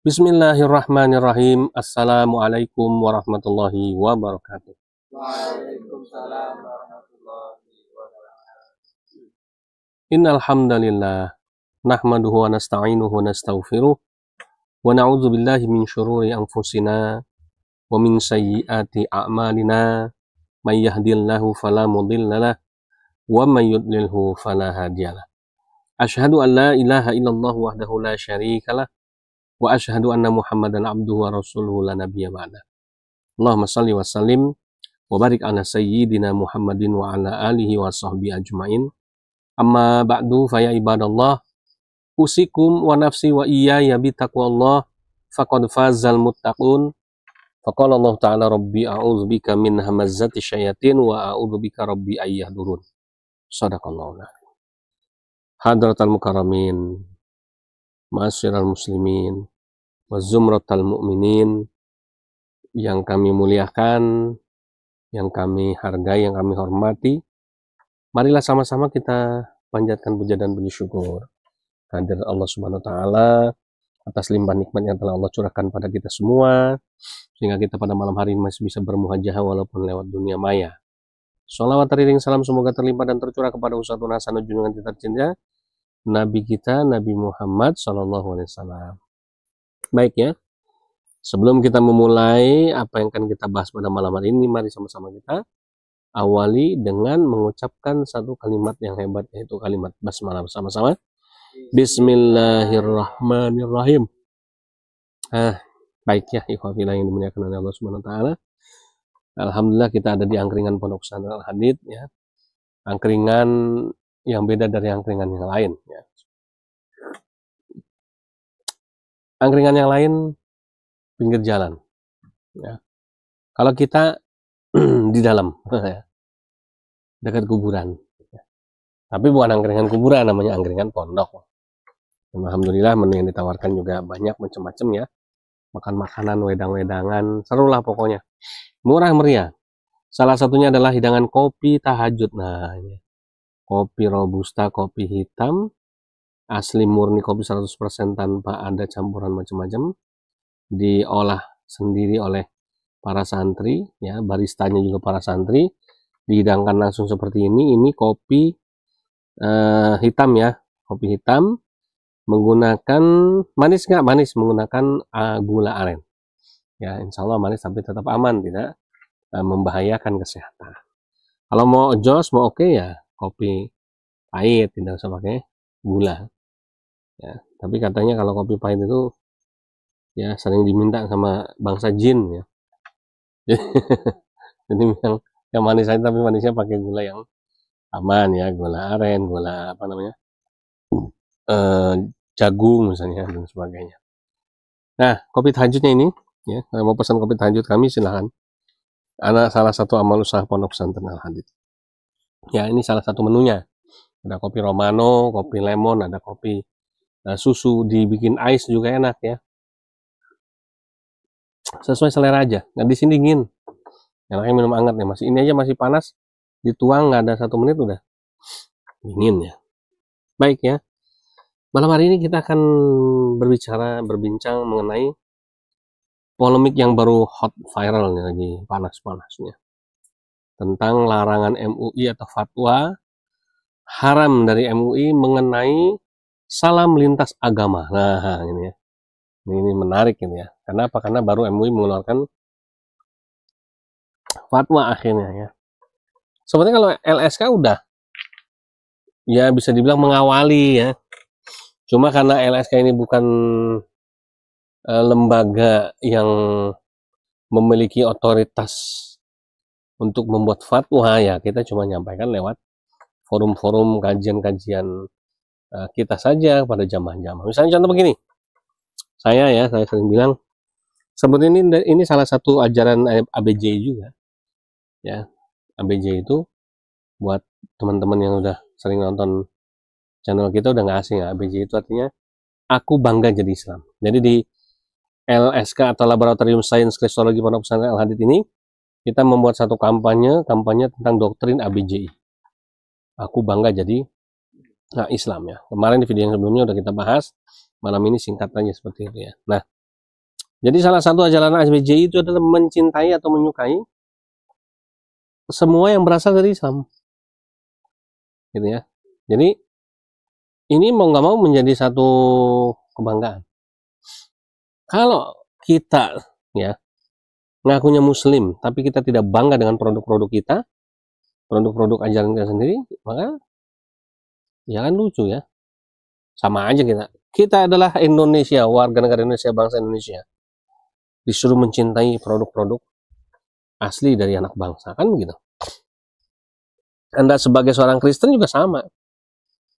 Bismillahirrahmanirrahim. Assalamualaikum warahmatullahi wabarakatuh. Waalaikumsalam warahmatullahi wabarakatuh. Innal hamdalillah nahmaduhu wa nasta'inuhu wa nastaghfiruh wa na'udzu billahi min syururi anfusina wa min sayyiati a'malina may yahdihillahu fala mudhillalah wa may yudlilhu fala hadiyalah. Asyhadu an la ilaha illallah wahdahu la syarikalah wa asyhadu anna Muhammadan abduhu wa rasuluhu la nabiyya ba'da. Allahumma shalli wa sallim wa barik ala sayyidina Muhammadin wa ala alihi wa sahbihi ajmain. Amma ba'du fa ya ibadallah, usikum wa nafsi wa iyaya bi taqwallah faqad fazal muttaqun. Faqala Allah ta'ala rabbi a'udzubika min hamazzati syayatin wa a'udzubika rabbi ayyahdurun. Shadaqallahu alazim. Hadratal mukarramin, ma'asyiral muslimin, wa zumratal mu'minin, yang kami muliakan, yang kami hargai, yang kami hormati. Marilah sama-sama kita panjatkan puja dan puji syukur kehadirat Allah Subhanahu wa taala atas limpah nikmat yang telah Allah curahkan pada kita semua, sehingga kita pada malam hari ini masih bisa bermuhajahah walaupun lewat dunia maya. Sholawat teriring salam semoga terlimpah dan tercurah kepada uswatun hasanah junjungan kita tercinta Nabi kita, Nabi Muhammad Sallallahu Alaihi Wasallam. Baik ya, sebelum kita memulai apa yang akan kita bahas pada malam hari ini, mari sama-sama kita awali dengan mengucapkan satu kalimat yang hebat, yaitu kalimat basmalah bersama-sama. Bismillahirrahmanirrahim. Baik ya, ikhwafillah yang dimuliakan oleh Allah Subhanahu wa taala. Alhamdulillah kita ada di angkringan Pondok Pesantren Al-Hadid ya. Angkringan yang beda dari angkringan yang lain ya. Angkringan yang lain pinggir jalan ya. Kalau kita di dalam ya, dekat kuburan ya. Tapi bukan angkringan kuburan, namanya angkringan pondok. Dan alhamdulillah menu yang ditawarkan juga banyak macam-macam ya. Makan makanan, wedang-wedangan, serulah pokoknya. Murah meriah. Salah satunya adalah hidangan kopi tahajud. Nah, ini. Kopi robusta, kopi hitam, asli murni kopi 100% tanpa ada campuran macam-macam. Diolah sendiri oleh para santri, ya, baristanya juga para santri. Dihidangkan langsung seperti ini. Ini kopi hitam ya, kopi hitam. Menggunakan manis nggak manis, menggunakan gula aren. Ya, insya Allah manis tapi tetap aman, tidak membahayakan kesehatan. Kalau mau jos, mau oke ya kopi pahit, tidak usah pakai gula. Ya, tapi katanya kalau kopi pahit itu ya sering diminta sama bangsa jin ya. Jadi yang manis aja tapi manisnya pakai gula yang aman ya, gula aren, gula apa namanya, jagung misalnya dan sebagainya. Nah, kopi tahajudnya ini ya, kalau mau pesan kopi tahajud kami silahkan. Anak salah satu amal usaha Pondok Pesantren Al-Hadid. Ya, ini salah satu menunya. Ada kopi Romano, kopi lemon, ada kopi susu, dibikin ice juga enak ya. Sesuai selera aja. Nah, di sini dingin. Enaknya minum hangat ya. Masih ini aja masih panas, dituang nggak ada 1 menit udah dingin ya. Baik ya. Malam hari ini kita akan berbincang mengenai polemik yang baru hot viral nih, lagi panas-panasnya, tentang larangan MUI atau fatwa haram dari MUI mengenai salam lintas agama. Nah, ini ya. Ini menarik ini ya. Kenapa? Karena baru MUI mengeluarkan fatwa akhirnya ya. Sebenarnya kalau LSK udah ya bisa dibilang mengawali ya. Cuma karena LSK ini bukan lembaga yang memiliki otoritas untuk membuat fatwa ya, kita cuma nyampaikan lewat forum-forum kajian-kajian kita saja pada jamaah-jamaah. Misalnya contoh begini, saya sering bilang sebenarnya ini salah satu ajaran ABJ juga ya. ABJ itu buat teman-teman yang udah sering nonton channel kita udah nggak asing ya. ABJ itu artinya aku bangga jadi Islam. Jadi di LSK atau Laboratorium Sains Kristologi Pondok Pesantren Al-Hadid ini kita membuat satu kampanye tentang doktrin ABJI. Aku bangga jadi Islam ya. Kemarin di video yang sebelumnya udah kita bahas, malam ini singkat aja seperti itu ya. Nah, Jadi salah satu ajaran HBJ itu adalah mencintai atau menyukai semua yang berasal dari Islam, gitu ya. Jadi ini mau nggak mau menjadi satu kebanggaan. Kalau kita ya ngakunya Muslim, tapi kita tidak bangga dengan produk-produk kita, produk-produk ajaran kita sendiri, maka ya kan lucu ya. Sama aja kita adalah Indonesia, warga negara Indonesia, bangsa Indonesia, disuruh mencintai produk-produk asli dari anak bangsa, kan begitu. Anda sebagai seorang Kristen juga sama,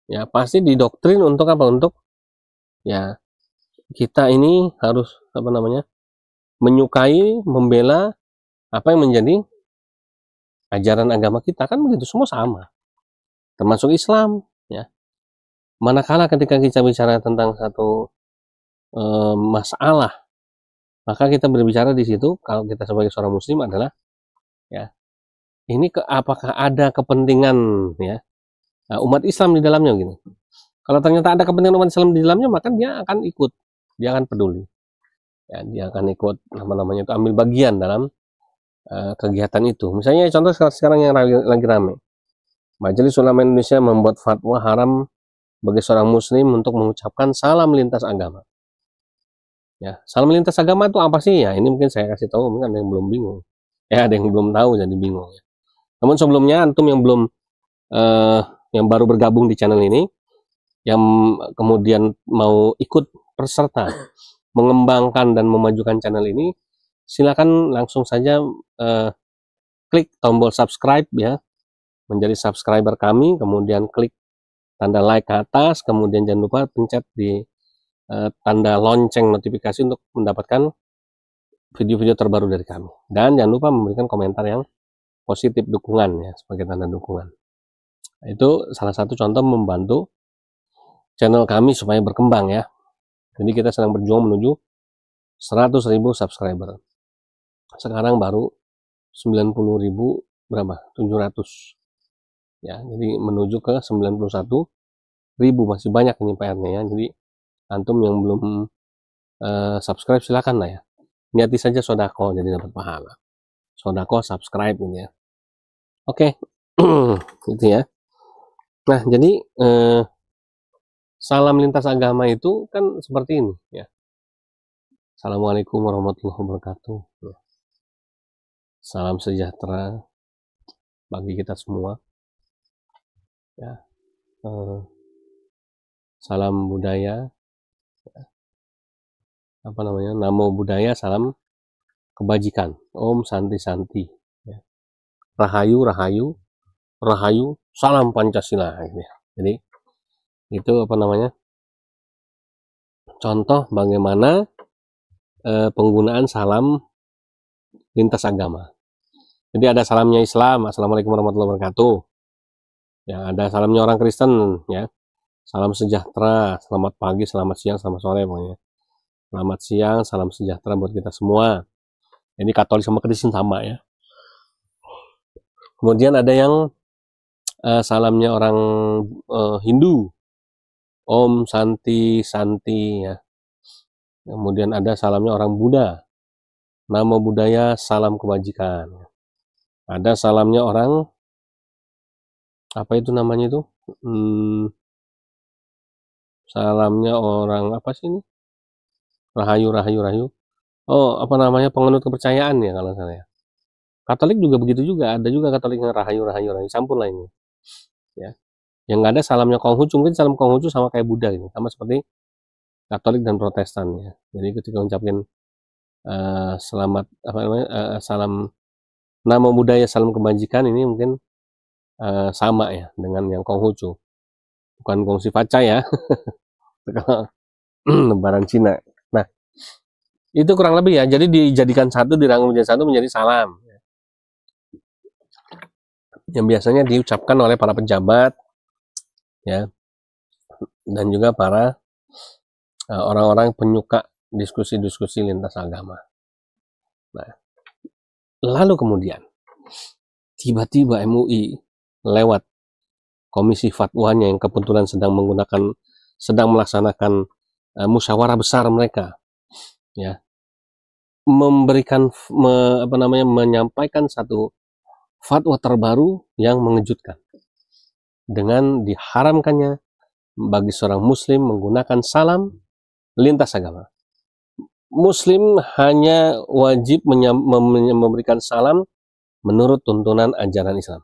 ya pasti didoktrin untuk apa? Untuk ya kita ini harus apa namanya, menyukai, membela apa yang menjadi ajaran agama kita, kan begitu, semua sama, termasuk Islam, ya. Manakala ketika kita bicara tentang satu masalah, maka kita berbicara di situ, kalau kita sebagai seorang Muslim adalah ya ini apakah ada kepentingan ya umat Islam di dalamnya gitu. Kalau ternyata ada kepentingan umat Islam di dalamnya, maka dia akan ikut, dia akan peduli, ya, dia akan ikut namanya itu ambil bagian dalam kegiatan itu. Misalnya contoh sekarang yang lagi ramai, Majelis Ulama Indonesia membuat fatwa haram bagi seorang Muslim untuk mengucapkan salam lintas agama. Ya, salam lintas agama itu apa sih ya? Ini mungkin saya kasih tahu, mungkin ada yang belum bingung. Ya, ada yang belum tahu jadi bingung. Ya. Namun sebelumnya antum yang belum yang baru bergabung di channel ini, yang kemudian mau ikut peserta mengembangkan dan memajukan channel ini, silakan langsung saja klik tombol subscribe ya, menjadi subscriber kami, kemudian klik tanda like ke atas, kemudian jangan lupa pencet di tanda lonceng notifikasi untuk mendapatkan video-video terbaru dari kami. Dan jangan lupa memberikan komentar yang positif, dukungan ya, sebagai tanda dukungan. Itu salah satu contoh membantu channel kami supaya berkembang ya. Jadi kita sedang berjuang menuju 100.000 subscriber. Sekarang baru 90.000 berapa? 700. Ya, jadi menuju ke 91.000, masih banyak ini PR-nya ya. Jadi antum yang belum subscribe silakan lah ya. Niati saja sodako jadi dapat pahala. Sodako subscribe ini ya. Oke. Gitu ya. Nah, jadi salam lintas agama itu kan seperti ini ya. Assalamualaikum warahmatullahi wabarakatuh. Salam sejahtera bagi kita semua. Ya. Salam budaya. Apa namanya? Namo Buddhaya, salam kebajikan. Om Santi Santi. Ya. Rahayu, Rahayu, Rahayu, salam Pancasila. Gitu ya. Jadi itu apa namanya? Contoh bagaimana penggunaan salam lintas agama. Jadi ada salamnya Islam, Assalamualaikum warahmatullahi wabarakatuh. Ya, ada salamnya orang Kristen, ya. Salam sejahtera, selamat pagi, selamat siang, selamat sore pokoknya. Selamat siang, salam sejahtera buat kita semua. Ini Katolik sama Kristen sama ya. Kemudian ada yang salamnya orang Hindu, Om Santi Santi ya. Kemudian ada salamnya orang Buddha, Namo Buddhaya, salam kebajikan. Ada salamnya orang apa itu namanya itu? Salamnya orang apa sih ini? Rahayu, Rahayu, Rahayu. Oh, apa namanya, penganut kepercayaan ya kalau saya. Katolik juga begitu juga, ada juga Katolik yang Rahayu, Rahayu, Rahayu, campur lah ini. Ya. Yang nggak ada salamnya Konghucu, mungkin salam Konghucu sama kayak Buddha ini, sama seperti Katolik dan Protestan ya. Jadi ketika ngucapin selamat apa namanya, salam Namo Buddhaya, salam kebajikan, ini mungkin sama ya dengan yang Konghucu. Bukan Kongsi Faca ya. Lebaran Cina. Nah, itu kurang lebih ya. Jadi dijadikan satu, dirangkum menjadi satu, menjadi salam. Yang biasanya diucapkan oleh para pejabat, ya, dan juga para orang-orang penyuka diskusi-diskusi lintas agama. Nah, lalu kemudian tiba-tiba MUI lewat komisi fatwanya yang kebetulan sedang melaksanakan musyawarah besar mereka, ya, menyampaikan satu fatwa terbaru yang mengejutkan dengan diharamkannya bagi seorang muslim menggunakan salam lintas agama. Muslim hanya wajib memberikan salam menurut tuntunan ajaran Islam.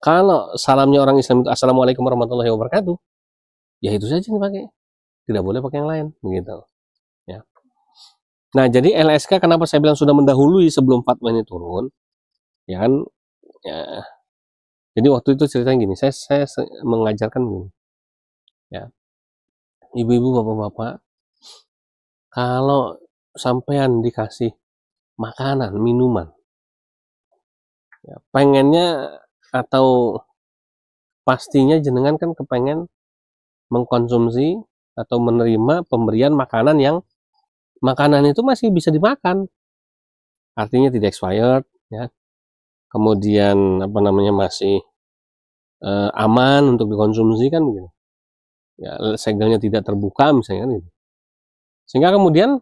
Kalau salamnya orang Islam itu Assalamualaikum warahmatullahi wabarakatuh, ya itu saja yang dipakai. Tidak boleh pakai yang lain, begitu. Ya. Nah, jadi LSK kenapa saya bilang sudah mendahului sebelum fatwa ini turun, ya kan? Ya. Jadi waktu itu ceritanya gini, saya mengajarkan begini, ya, ibu-ibu, bapak-bapak, kalau sampean dikasih makanan, minuman, ya, pengennya atau pastinya jenengan kan kepengen mengkonsumsi atau menerima pemberian makanan yang makanan itu masih bisa dimakan, artinya tidak expired, ya, kemudian masih aman untuk dikonsumsi kan begitu, ya, segelnya tidak terbuka misalnya kan gitu. Sehingga kemudian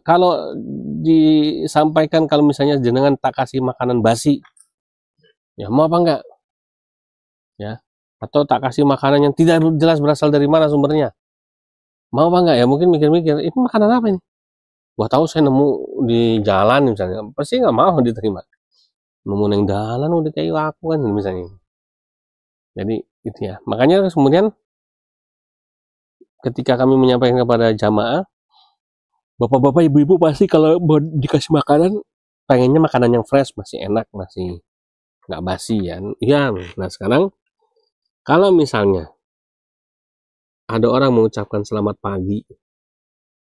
kalau disampaikan kalau misalnya jenengan tak kasih makanan basi, ya mau apa enggak, ya, atau tak kasih makanan yang tidak jelas berasal dari mana sumbernya, mau apa enggak, ya mungkin mikir-mikir itu makanan apa ini, wah tahu saya nemu di jalan misalnya, pasti nggak mau diterima, nemu yang jalan udah kayak aku kan misalnya. Jadi itu ya, makanya kemudian ketika kami menyampaikan kepada jamaah, bapak-bapak, ibu-ibu pasti kalau mau dikasih makanan pengennya makanan yang fresh, masih enak, masih nggak basi ya. Iya. Nah sekarang kalau misalnya ada orang mengucapkan selamat pagi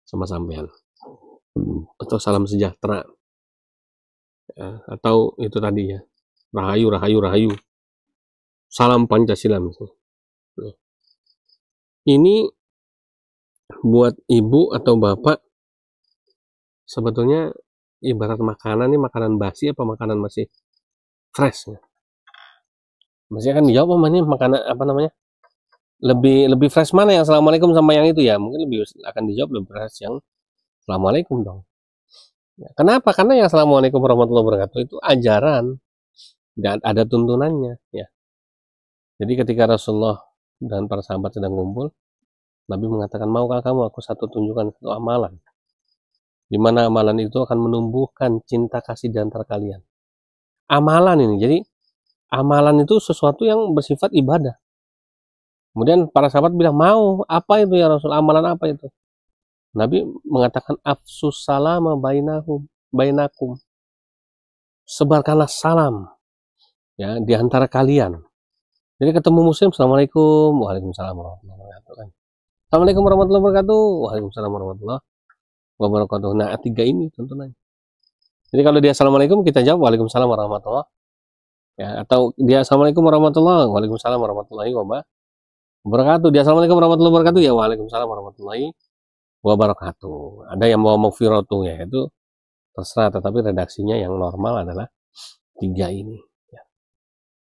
sama sampean, atau salam sejahtera, ya, atau itu tadi ya, rahayu, rahayu, rahayu, salam Pancasila misalnya. Ini buat ibu atau bapak sebetulnya ibarat makanan ini makanan basi apa makanan masih fresh ya. Masih akan dijawab ini makanan lebih fresh mana, yang assalamualaikum sama yang itu ya, mungkin lebih akan dijawab lebih fresh yang assalamualaikum dong. Ya, kenapa? Karena yang assalamualaikum warahmatullahi wabarakatuh itu ajaran dan ada tuntunannya ya. Jadi ketika Rasulullah dan para sahabat sedang ngumpul, Nabi mengatakan, maukah kamu aku tunjukkan satu amalan, di mana amalan itu akan menumbuhkan cinta kasih di antara kalian. Amalan ini, jadi amalan itu sesuatu yang bersifat ibadah. Kemudian para sahabat bilang, mau, apa itu ya Rasul, amalan apa itu? Nabi mengatakan, afsus salama bainakum, sebarkanlah salam ya di antara kalian. Jadi ketemu muslim, assalamualaikum, waalaikumsalam warahmatullahi wabarakatuh. Assalamualaikum warahmatullahi wabarakatuh, waalaikumsalam warahmatullahi wabarakatuh. Nah, tiga ini tuntunannya. Jadi kalau dia assalamualaikum, kita jawab waalaikumsalam warahmatullahi, ya, atau dia assalamualaikum warahmatullahi, waalaikumsalam warahmatullahi wabarakatuh. Dia assalamualaikum warahmatullahi wabarakatuh, ya waalaikumsalam warahmatullahi wabarakatuh. Ada yang mau mafiratu, ya itu terserah, tetapi redaksinya yang normal adalah tiga ini ya.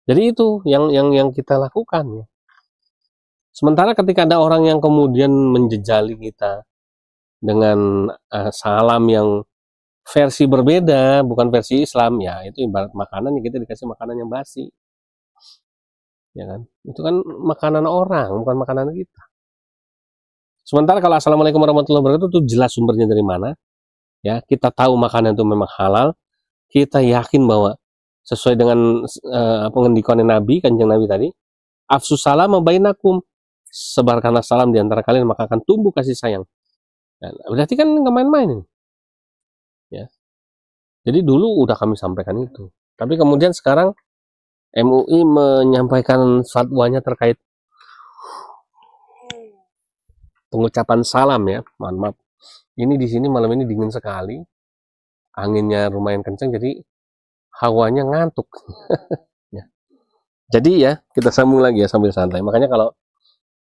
Jadi itu yang kita lakukan ya. Sementara ketika ada orang yang kemudian menjejali kita dengan salam yang versi berbeda, bukan versi Islam, ya itu ibarat makanan yang kita dikasih makanan yang basi, ya kan? Itu kan makanan orang, bukan makanan kita. Sementara kalau assalamualaikum warahmatullahi wabarakatuh itu jelas sumbernya dari mana, ya, kita tahu makanan itu memang halal, kita yakin bahwa sesuai dengan pengendikan Nabi, kanjeng Nabi tadi, afsus salam bainakum, sebarkanlah salam di antara kalian maka akan tumbuh kasih sayang. Dan berarti kan nggak main-main, ya. Jadi dulu udah kami sampaikan itu, tapi kemudian sekarang MUI menyampaikan fatwanya terkait pengucapan salam ya. Mohon maaf, ini di sini malam ini dingin sekali, anginnya lumayan kencang, jadi hawanya ngantuk. Ya. Jadi ya kita sambung lagi ya sambil santai. Makanya kalau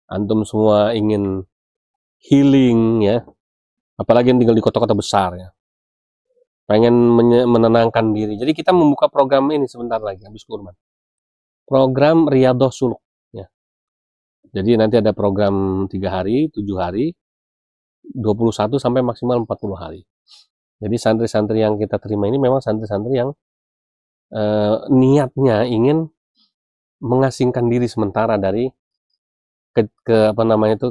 antum semua ingin healing ya, apalagi yang tinggal di kota-kota besar ya, pengen menenangkan diri, jadi kita membuka program ini sebentar lagi habis kurban, program Riyadhah Suluk ya. Jadi nanti ada program 3 hari, 7 hari, 21 sampai maksimal 40 hari. Jadi santri-santri yang kita terima ini memang santri-santri yang niatnya ingin mengasingkan diri sementara dari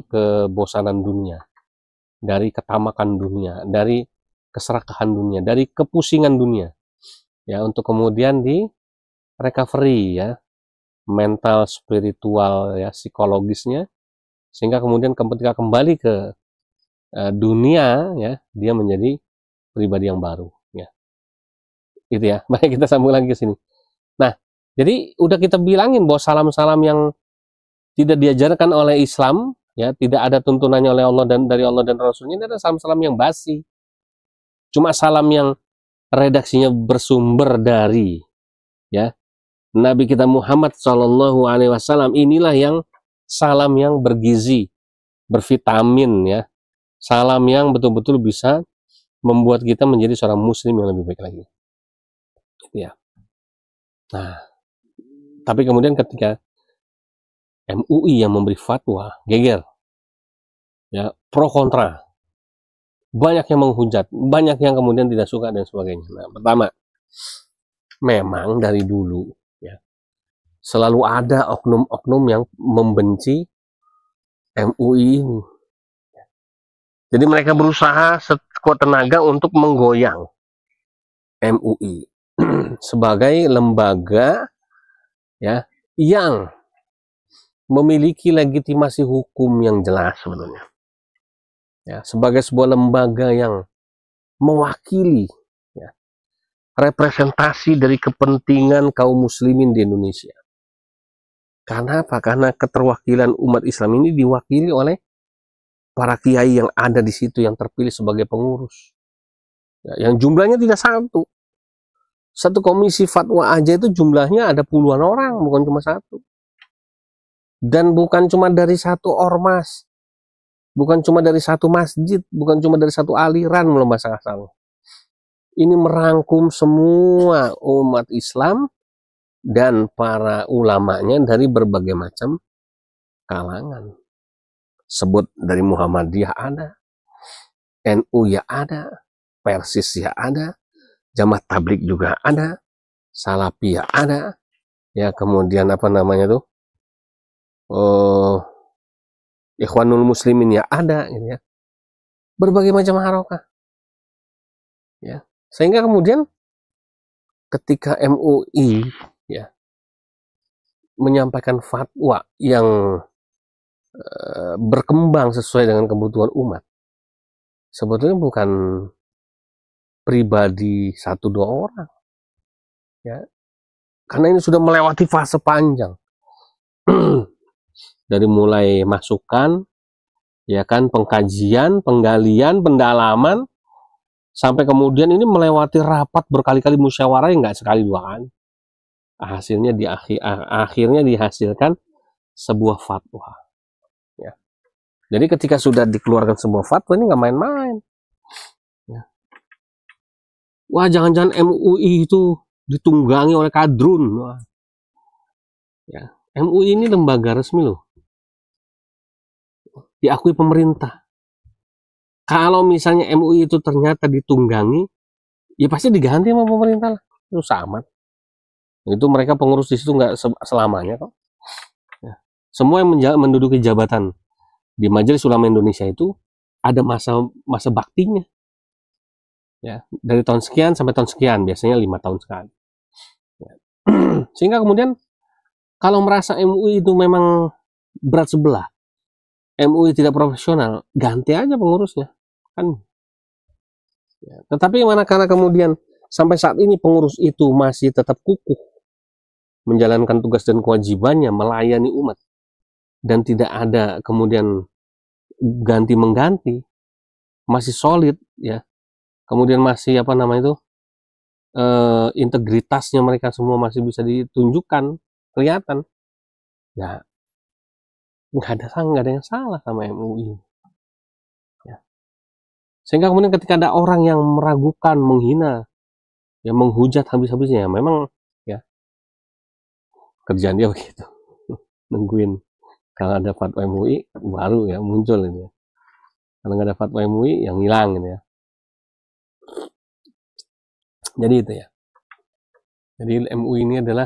kebosanan dunia, dari ketamakan dunia, dari keserakahan dunia, dari kepusingan dunia, ya, untuk kemudian di recovery, ya, mental, spiritual, ya, psikologisnya, sehingga kemudian ketika kembali ke dunia, ya, dia menjadi pribadi yang baru, ya. Itu ya. Baik, kita sambung lagi ke sini. Nah, jadi udah kita bilangin bahwa salam-salam yang tidak diajarkan oleh Islam, ya, tidak ada tuntunannya oleh Allah dan dari Allah dan Rasulnya, ini adalah salam-salam yang basi. Cuma salam yang redaksinya bersumber dari, ya, Nabi kita Muhammad Shallallahu Alaihi Wasallam, inilah yang salam yang bergizi, bervitamin, ya, salam yang betul-betul bisa membuat kita menjadi seorang muslim yang lebih baik lagi, ya. Nah, tapi kemudian ketika MUI yang memberi fatwa, geger, ya, pro kontra, banyak yang menghujat, banyak yang kemudian tidak suka dan sebagainya. Nah, pertama, memang dari dulu, ya, selalu ada oknum-oknum yang membenci MUI ini. Jadi mereka berusaha sekuat tenaga untuk menggoyang MUI sebagai lembaga, ya, yang memiliki legitimasi hukum yang jelas sebenarnya, ya, sebagai sebuah lembaga yang mewakili, ya, representasi dari kepentingan kaum muslimin di Indonesia. Karena apa? Karena keterwakilan umat Islam ini diwakili oleh para kiai yang ada di situ, yang terpilih sebagai pengurus, ya, yang jumlahnya tidak satu. Satu komisi fatwa aja itu jumlahnya ada puluhan orang, bukan cuma satu. Dan bukan cuma dari satu ormas, bukan cuma dari satu masjid, bukan cuma dari satu aliran, belum asal-asal. Ini merangkum semua umat Islam dan para ulamanya dari berbagai macam kalangan. Sebut dari Muhammadiyah ada, NU ya ada, Persis ya ada, Jamaah Tabligh juga ada, Salafi ya ada, ya, kemudian apa namanya tuh, Ikhwanul Muslimin ya ada, gitu ya. Berbagai macam harokah, ya. Sehingga kemudian ketika MUI, ya, menyampaikan fatwa yang berkembang sesuai dengan kebutuhan umat, sebetulnya bukan pribadi satu dua orang, ya, karena ini sudah melewati fase panjang dari mulai masukan, ya kan, pengkajian, penggalian, pendalaman, sampai kemudian ini melewati rapat berkali-kali, musyawarah yang nggak sekali dua kali. Akhirnya dihasilkan sebuah fatwa, ya. Jadi ketika sudah dikeluarkan sebuah fatwa, ini nggak main-main, ya. Wah, jangan-jangan MUI itu ditunggangi oleh kadrun. Wah, ya, MUI ini lembaga resmi loh, diakui pemerintah. Kalau misalnya MUI itu ternyata ditunggangi, ya pasti diganti sama pemerintah lah. Itu sama. Itu mereka pengurus di situ nggak selamanya kok. Ya. Semua yang menduduki jabatan di Majelis Ulama Indonesia itu ada masa baktinya. Ya, dari tahun sekian sampai tahun sekian, biasanya 5 tahun sekali. Ya. Sehingga kemudian kalau merasa MUI itu memang berat sebelah, MUI tidak profesional, ganti aja pengurusnya, kan. Ya. Tetapi manakala kemudian sampai saat ini pengurus itu masih tetap kukuh menjalankan tugas dan kewajibannya melayani umat, dan tidak ada kemudian ganti-mengganti, masih solid, ya, kemudian masih apa namanya itu, integritasnya mereka semua masih bisa ditunjukkan, kelihatan, ya, nggak ada yang salah sama MUI, ya. Sehingga kemudian ketika ada orang yang meragukan, menghina, ya, menghujat habis-habisnya, memang, ya, kerjaan dia begitu. Nungguin kalau ada fatwa MUI baru, ya, muncul ini, ya. Kalau nggak ada fatwa MUI yang hilang, gitu ya. Jadi itu ya. Jadi MUI ini adalah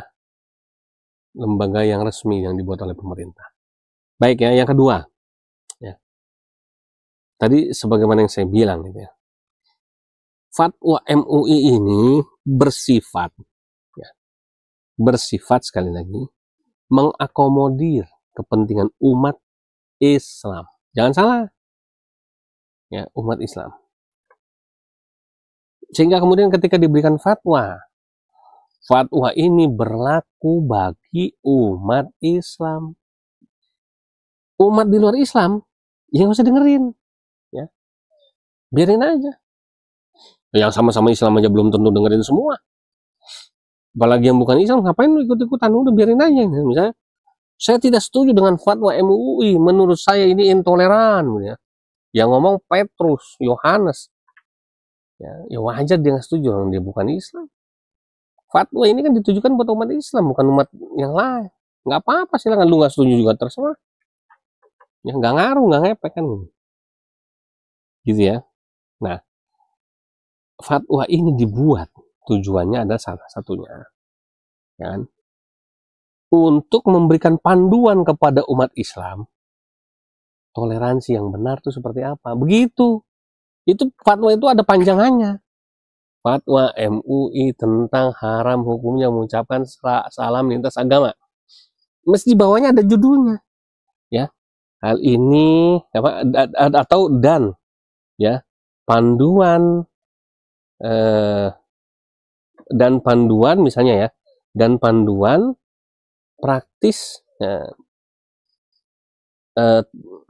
lembaga yang resmi yang dibuat oleh pemerintah. Baik ya, yang kedua. Ya. Tadi sebagaimana yang saya bilang gitu ya. Fatwa MUI ini bersifat sekali lagi mengakomodir kepentingan umat Islam. Jangan salah. Ya, umat Islam. Sehingga kemudian ketika diberikan fatwa ini berlaku bagi umat Islam. Umat di luar Islam, ya nggak usah dengerin. Ya. Biarin aja. Yang sama-sama Islam aja belum tentu dengerin semua. Apalagi yang bukan Islam, ngapain lu ikut-ikutan? Udah biarin aja. Misalnya, saya tidak setuju dengan fatwa MUI. Menurut saya ini intoleran. Ya. Yang ngomong Petrus, Yohanes. Ya wajar dia nggak setuju, orang dia bukan Islam. Fatwa ini kan ditujukan buat umat Islam, bukan umat yang lain. Nggak apa-apa, silakan lu nggak setuju juga terserah. Ya nggak ngaruh, nggak ngepek kan. Gitu ya. Nah, fatwa ini dibuat tujuannya ada salah satunya, kan? Untuk memberikan panduan kepada umat Islam, toleransi yang benar itu seperti apa. Begitu. Itu fatwa itu ada panjangannya. Fatwa MUI tentang haram hukumnya mengucapkan salam lintas agama. Mesti di bawahnya ada judulnya. Ya. Hal ini apa atau dan ya, panduan dan panduan misalnya ya, dan panduan praktis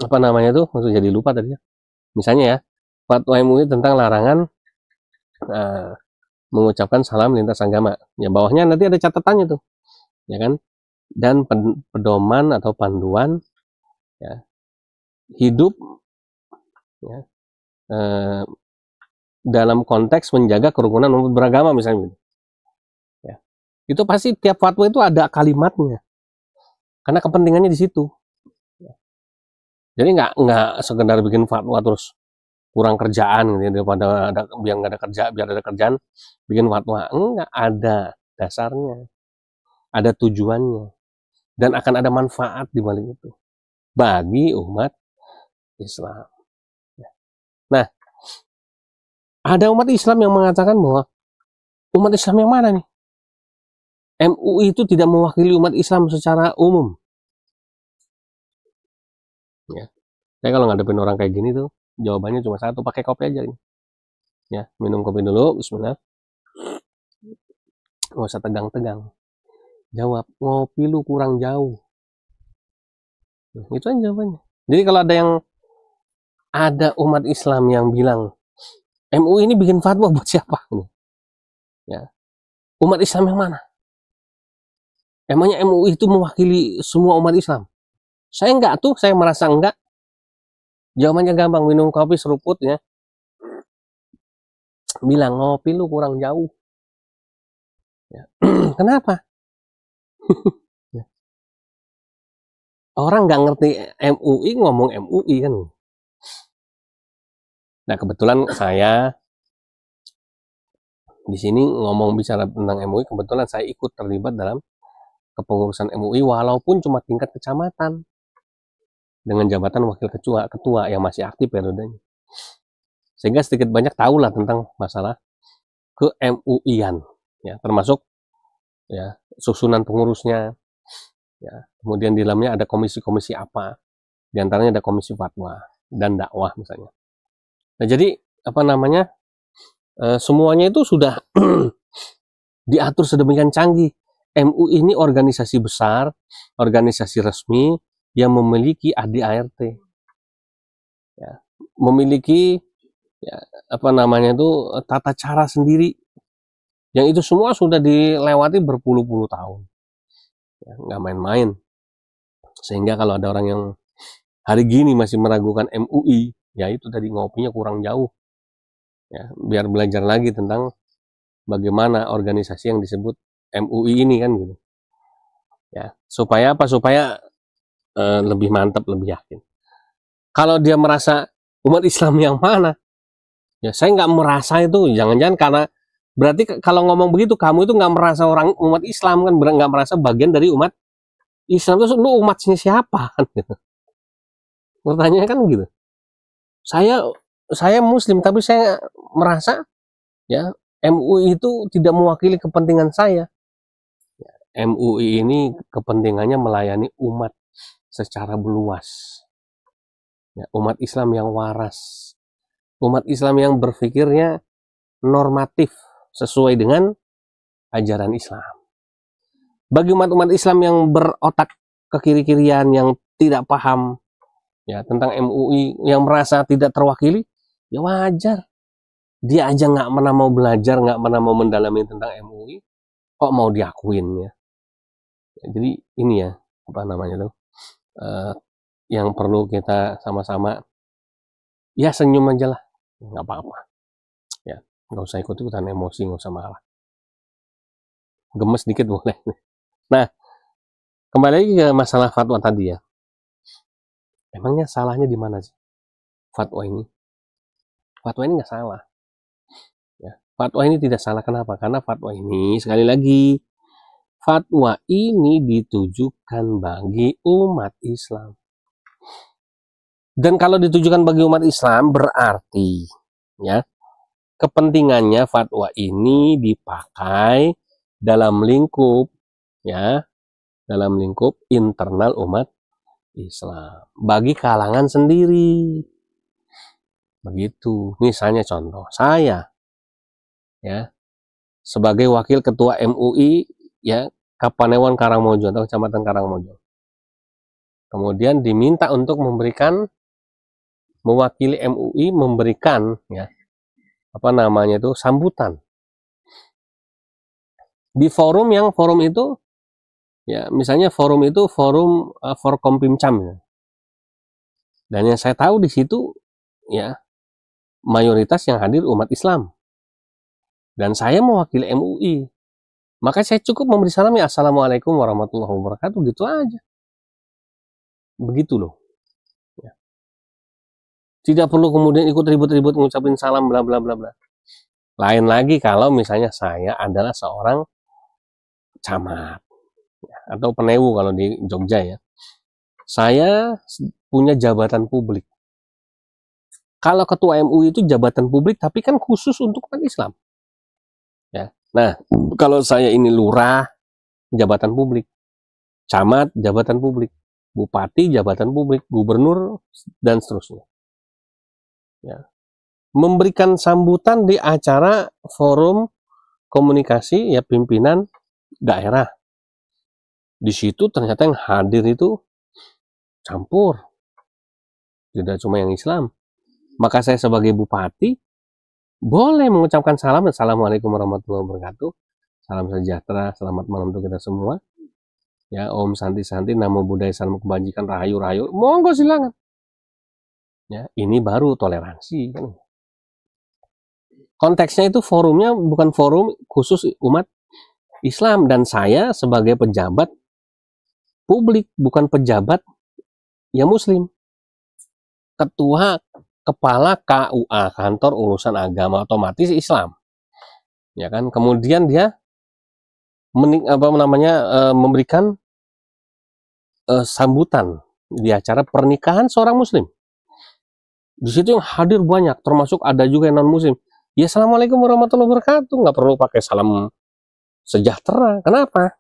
apa namanya tuh, maksudnya jadi lupa tadi ya. Misalnya ya, fatwa MUI tentang larangan mengucapkan salam lintas agama. Ya bawahnya nanti ada catatannya tuh. Ya kan? Dan pedoman atau panduan ya, hidup ya, dalam konteks menjaga kerukunan umat beragama misalnya. Ya. Itu pasti tiap fatwa itu ada kalimatnya. Karena kepentingannya di situ. Ya. Jadi nggak sekedar bikin fatwa terus kurang kerjaan gitu ya, daripada ada biar nggak ada kerja, biar ada kerjaan bikin fatwa. Enggak, ada dasarnya. Ada tujuannya. Dan akan ada manfaat di balik itu bagi umat Islam. Nah, ada umat Islam yang mengatakan bahwa umat Islam yang mana nih? MUI itu tidak mewakili umat Islam secara umum. Ya. Saya kalau ngadepin orang kayak gini tuh, jawabannya cuma satu, pakai kopi aja ini. Ya, minum kopi dulu, bismillah. Nggak usah tegang-tegang. Jawab, ngopi lu kurang jauh. Itu aja jawabannya. Jadi kalau ada umat Islam yang bilang MUI ini bikin fatwa buat siapa? Ya. Umat Islam yang mana? Emangnya MUI itu mewakili semua umat Islam? Saya enggak tuh, saya merasa enggak. Jawabannya gampang, minum kopi seruput ya. Bilang ngopi lu kurang jauh. Ya. Kenapa? Ya. Orang nggak ngerti MUI ngomong MUI kan. Nah kebetulan saya di sini ngomong bicara tentang MUI, kebetulan saya ikut terlibat dalam kepengurusan MUI walaupun cuma tingkat kecamatan dengan jabatan wakil ketua yang masih aktif periodenya. Sehingga sedikit banyak tahulah tentang masalah ke MUI-an ya, termasuk ya susunan pengurusnya ya, kemudian di dalamnya ada komisi-komisi apa, di antaranya ada komisi fatwa dan dakwah misalnya. Nah jadi apa namanya, semuanya itu sudah diatur sedemikian canggih. MUI ini organisasi besar, organisasi resmi yang memiliki ADART, ya, memiliki ya, apa namanya itu tata cara sendiri, yang itu semua sudah dilewati berpuluh-puluh tahun, ya, nggak main-main. Sehingga kalau ada orang yang hari gini masih meragukan MUI, ya itu tadi ngopinya kurang jauh, ya, biar belajar lagi tentang bagaimana organisasi yang disebut MUI ini kan gitu. Ya, supaya apa? Supaya lebih mantap, lebih yakin. Kalau dia merasa umat Islam yang mana? Ya saya nggak merasa itu, jangan-jangan karena Berarti kalau ngomong begitu, kamu itu nggak merasa orang umat Islam kan, nggak merasa bagian dari umat Islam. Terus lu umatnya siapa? Pertanyaannya kan gitu. Saya Muslim, tapi saya merasa ya MUI itu tidak mewakili kepentingan saya. MUI ini kepentingannya melayani umat secara meluas. Ya, umat Islam yang waras, umat Islam yang berpikirnya normatif sesuai dengan ajaran Islam. Bagi umat-umat Islam yang berotak kekiri-kirian, yang tidak paham ya tentang MUI, yang merasa tidak terwakili, ya wajar. Dia aja nggak pernah mau belajar, nggak pernah mau mendalami tentang MUI, kok mau diakuin ya. Jadi ini ya apa namanya tuh, yang perlu kita sama-sama ya senyum aja lah, nggak apa-apa ya, nggak usah ikut-ikutan emosi, nggak usah marah, gemes dikit boleh. Nah, kembali lagi ke masalah fatwa tadi ya, emangnya salahnya di mana sih fatwa ini? Fatwa ini nggak salah ya, fatwa ini tidak salah. Kenapa? Karena fatwa ini, sekali lagi, fatwa ini ditujukan bagi umat Islam. Dan kalau ditujukan bagi umat Islam, berarti ya kepentingannya fatwa ini dipakai dalam lingkup ya, dalam lingkup internal umat Islam bagi kalangan sendiri. Begitu. Misalnya contoh, saya ya sebagai wakil ketua MUI ya Kapanewon Karangmojo atau Kecamatan Karangmojo. Kemudian diminta untuk mewakili MUI memberikan ya apa namanya itu sambutan di forum itu ya, misalnya forum itu forum Forkompimcam ya. Dan yang saya tahu di situ ya mayoritas yang hadir umat Islam. Dan saya mewakili MUI. Maka saya cukup memberi salam ya, Assalamualaikum warahmatullahi wabarakatuh, gitu aja. Begitu loh. Ya. Tidak perlu kemudian ikut ribut-ribut ngucapin salam bla bla bla bla. Lain lagi kalau misalnya saya adalah seorang camat ya, atau penewu kalau di Jogja ya. Saya punya jabatan publik. Kalau ketua MUI itu jabatan publik tapi kan khusus untuk umat Islam. Ya. Nah, kalau saya ini lurah, jabatan publik. Camat, jabatan publik. Bupati, jabatan publik. Gubernur, dan seterusnya. Ya. Memberikan sambutan di acara forum komunikasi ya pimpinan daerah. Di situ ternyata yang hadir itu campur. Tidak cuma yang Islam. Maka saya sebagai bupati boleh mengucapkan salam. Assalamualaikum warahmatullahi wabarakatuh. Salam sejahtera, selamat malam untuk kita semua. Ya, Om Santi-Santi, Namo Buddhaya, salam kebajikan, rahayu-rahayu. Monggo silakan. Ya, ini baru toleransi kan. Konteksnya itu forumnya bukan forum khusus umat Islam, dan saya sebagai pejabat publik, bukan pejabat ya Muslim. Ketua kepala KUA, kantor urusan agama, otomatis Islam. Ya kan? Kemudian dia memberikan sambutan di acara pernikahan seorang Muslim. Di situ yang hadir banyak, termasuk ada juga yang non Muslim. Ya, Assalamualaikum warahmatullahi wabarakatuh, nggak perlu pakai salam sejahtera. Kenapa?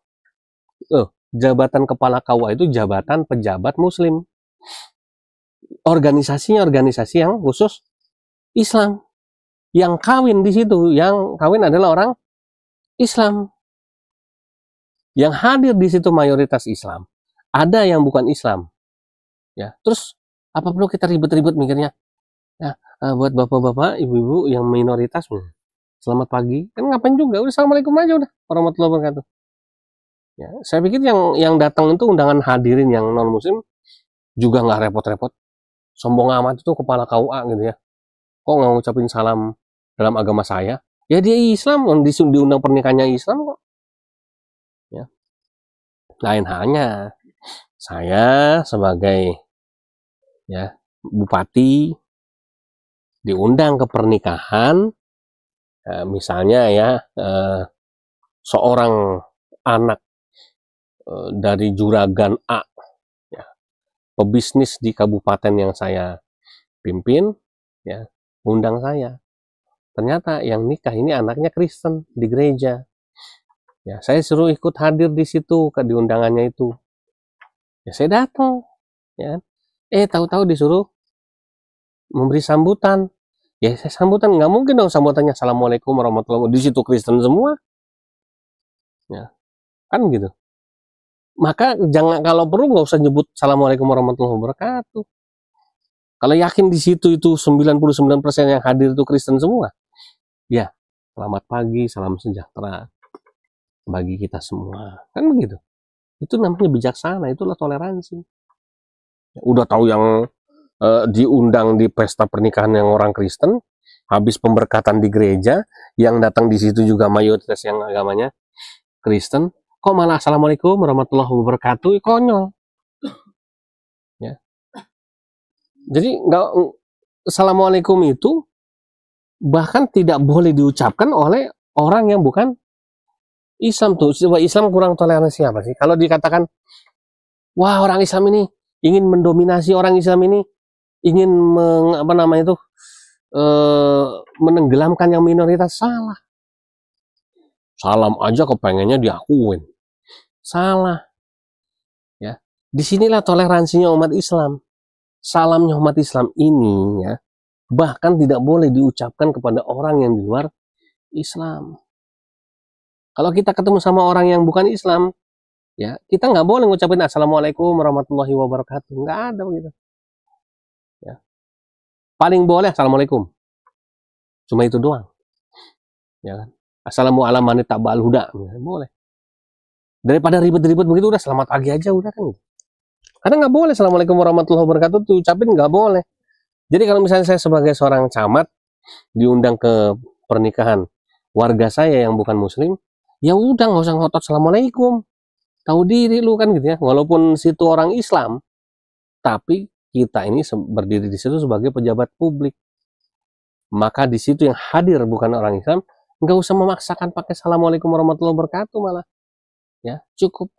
Jabatan kepala KUA itu jabatan pejabat Muslim. Organisasinya organisasi yang khusus Islam. Yang kawin di situ, yang kawin adalah orang Islam. Yang hadir di situ mayoritas Islam. Ada yang bukan Islam. Ya, terus apa perlu kita ribet-ribet mikirnya? Ya, buat bapak-bapak, ibu-ibu yang minoritas, selamat pagi. Kan ngapain juga? Udah Assalamualaikum aja udah. Warahmatullahi wabarakatuh. Ya, saya pikir yang datang itu undangan hadirin yang non Muslim juga nggak repot-repot. Sombong amat itu kepala KUA gitu ya. Kok nggak ngucapin salam dalam agama saya? Ya dia Islam, diundang pernikahannya Islam kok. Ya. Lain halnya saya sebagai ya bupati diundang ke pernikahan Misalnya ya, seorang anak dari juragan A, ya, pebisnis di kabupaten yang saya pimpin, ya, undang saya. Ternyata yang nikah ini anaknya Kristen di gereja. Ya, saya suruh ikut hadir di situ di undangannya itu. Ya, saya datang. Ya, tahu-tahu disuruh memberi sambutan. Ya, saya sambutan, nggak mungkin dong sambutannya Assalamualaikum warahmatullahi wabarakatuh. Di situ Kristen semua. Ya, kan gitu. Maka jangan, kalau perlu nggak usah nyebut Assalamualaikum warahmatullahi wabarakatuh. Kalau yakin di situ itu 99% yang hadir itu Kristen semua. Ya, selamat pagi, salam sejahtera bagi kita semua. Kan begitu. Itu namanya bijaksana, itulah toleransi. Udah tahu yang diundang di pesta pernikahan yang orang Kristen, habis pemberkatan di gereja, yang datang di situ juga mayoritas yang agamanya Kristen, kok malah Assalamualaikum warahmatullahi wabarakatuh, konyol. Ya. Jadi nggak, Assalamualaikum itu bahkan tidak boleh diucapkan oleh orang yang bukan Islam tuh. Islam kurang toleransi apa sih? Kalau dikatakan, wah orang Islam ini ingin mendominasi, orang Islam ini ingin menenggelamkan yang minoritas, salah. Salam aja kepengennya diakuin, salah. Ya, disinilah toleransinya umat Islam. Salamnya umat Islam ini ya bahkan tidak boleh diucapkan kepada orang yang di luar Islam. Kalau kita ketemu sama orang yang bukan Islam, ya kita nggak boleh ngucapin Assalamualaikum warahmatullahi wabarakatuh, nggak ada begitu. Ya. Paling boleh Assalamualaikum, cuma itu doang. Ya kan? Assalamualaikum man ittaba'al huda, boleh. Daripada ribet-ribet begitu, udah selamat pagi aja udah kan. Karena nggak boleh Assalamualaikum warahmatullahi wabarakatuh diucapin, nggak boleh. Jadi kalau misalnya saya sebagai seorang camat diundang ke pernikahan warga saya yang bukan muslim, ya udah nggak usah ngotot Assalamualaikum. Tahu diri lu kan gitu ya. Walaupun situ orang Islam, tapi kita ini berdiri di situ sebagai pejabat publik. Maka di situ yang hadir bukan orang Islam, nggak usah memaksakan pakai Assalamualaikum warahmatullahi wabarakatuh, malah. Ya, cukup.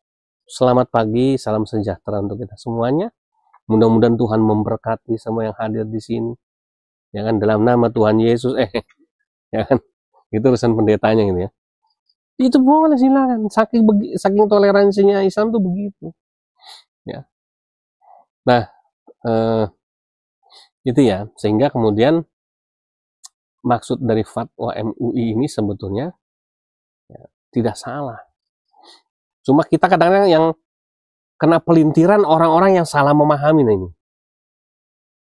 Selamat pagi, salam sejahtera untuk kita semuanya. Mudah-mudahan Tuhan memberkati semua yang hadir di sini. Ya kan, dalam nama Tuhan Yesus, ya kan, itu urusan pendetanya gitu ya. Itu boleh, silakan. Saking toleransinya Islam tuh begitu. Ya. Nah, itu ya, sehingga kemudian maksud dari fatwa MUI ini sebetulnya ya, tidak salah. Cuma kita kadang-kadang yang kena pelintiran orang-orang yang salah memahami ini.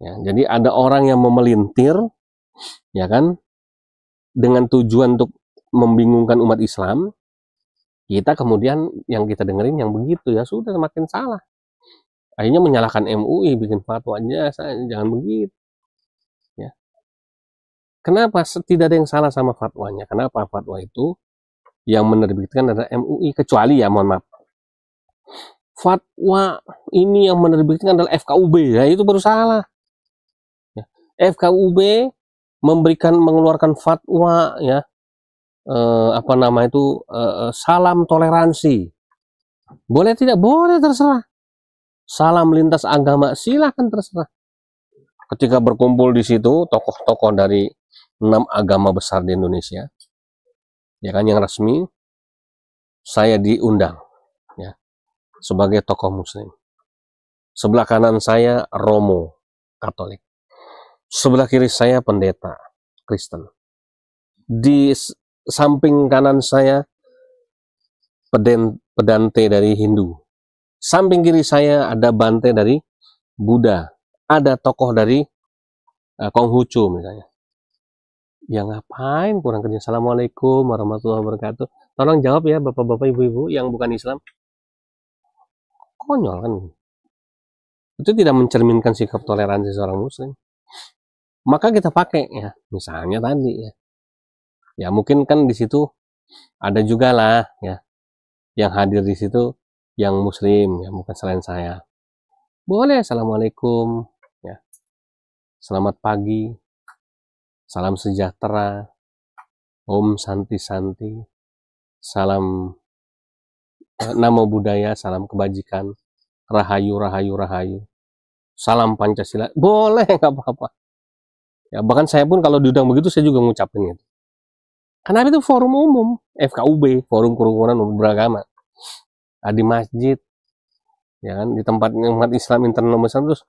Ya, jadi ada orang yang memelintir, ya kan, dengan tujuan untuk membingungkan umat Islam. Kita kemudian yang kita dengerin yang begitu, ya sudah semakin salah. Akhirnya menyalahkan MUI bikin fatwa aja, jangan begitu. Ya. Kenapa? Tidak ada yang salah sama fatwanya. Kenapa fatwa itu yang menerbitkan adalah MUI, kecuali ya mohon maaf, fatwa ini yang menerbitkan adalah FKUB, ya itu baru salah. Ya. FKUB mengeluarkan fatwa ya salam toleransi. Boleh tidak? Boleh, terserah. Salam lintas agama, silahkan, terserah. Ketika berkumpul di situ tokoh-tokoh dari 6 agama besar di Indonesia, ya kan, yang resmi, saya diundang ya sebagai tokoh muslim. Sebelah kanan saya Romo Katolik, sebelah kiri saya pendeta Kristen, di samping kanan saya pedante dari Hindu, samping kiri saya ada bante dari Buddha, ada tokoh dari Konghucu misalnya. Ya ngapain kurang kerja. Assalamualaikum warahmatullahi wabarakatuh. Tolong jawab ya bapak-bapak ibu-ibu yang bukan Islam. Konyol kan. Itu tidak mencerminkan sikap toleransi seorang muslim. Maka kita pakai ya, misalnya tadi ya. Ya mungkin kan di situ ada juga lah ya yang hadir di situ yang muslim ya, bukan selain saya. Boleh Assalamualaikum ya. Selamat pagi. Salam sejahtera. Om Santi Santi, salam namo buddhaya, salam kebajikan, rahayu rahayu rahayu, salam Pancasila, boleh, nggak apa-apa. Ya, bahkan saya pun kalau diundang begitu saya juga ngucapin gitu. Karena itu forum umum, FKUB, forum kerukunan beragama, di masjid, ya kan, di tempat umat Islam internal Islam, terus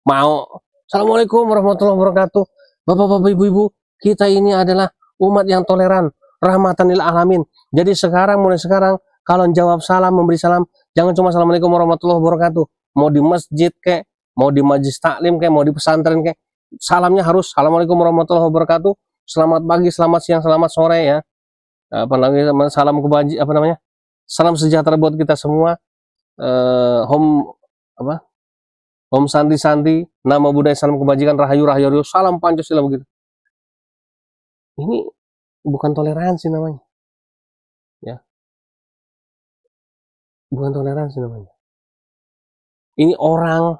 mau assalamualaikum warahmatullahi wabarakatuh, bapak-bapak ibu-ibu, kita ini adalah umat yang toleran, rahmatan lil alamin. Jadi mulai sekarang kalau jawab salam, memberi salam, jangan cuma assalamualaikum warahmatullahi wabarakatuh. Mau di masjid kek, mau di majelis taklim kek, mau di pesantren kek, salamnya harus assalamualaikum warahmatullahi wabarakatuh. Selamat pagi, selamat siang, selamat sore ya. Salam kebajikan, salam sejahtera buat kita semua. Om Santi Santi, nama budaya, salam kebajikan, rahayu rahayu, salam Pancasila, begitu. Ini bukan toleransi namanya. Ya. Bukan toleransi namanya. Ini orang,